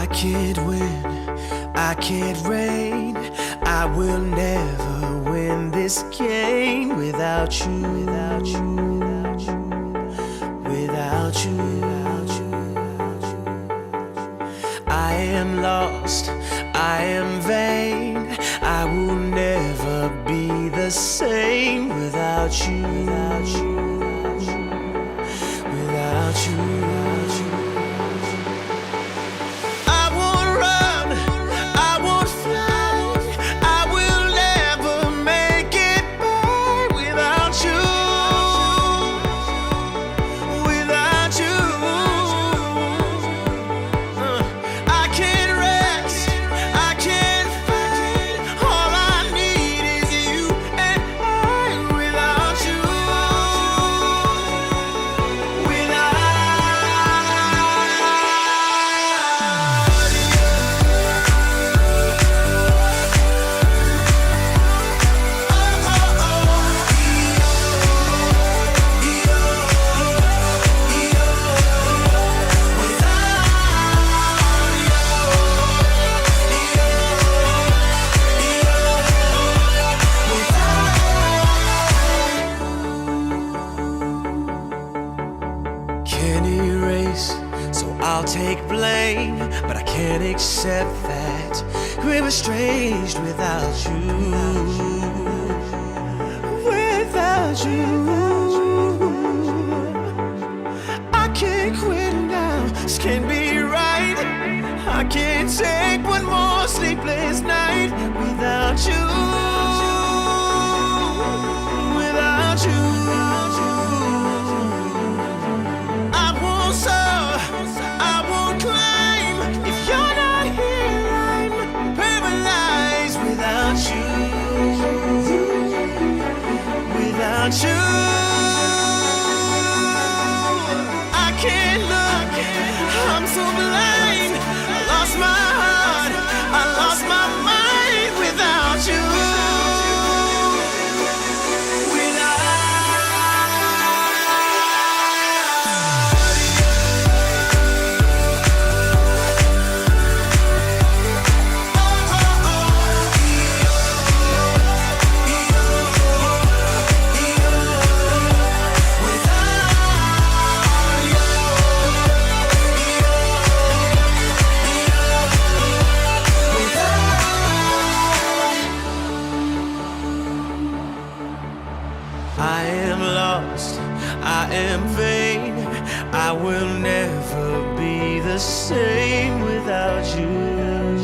I can't win, I can't reign. I will never win this game without you, without you, without you, without you, without you. I am lost, I am vain. I will never be the same without you, without you, without you, without you. I won't run, I won't fly. I will never make it by without you, without you. I can't rest, I can't fight. All I need is you and I without you, without Can't erase, so I'll take blame, but I can't accept that we're estranged without you, without you. I can't quit now, this can't be right. I can't take one more sleepless night without you, without you. I won't soar, I won't climb. If you're not here, I'm paralyzed without you, without you. I can't look, I'm so blind. I lost my heart, I lost my mind without you. I am lost, I am vain. I will never be the same without you.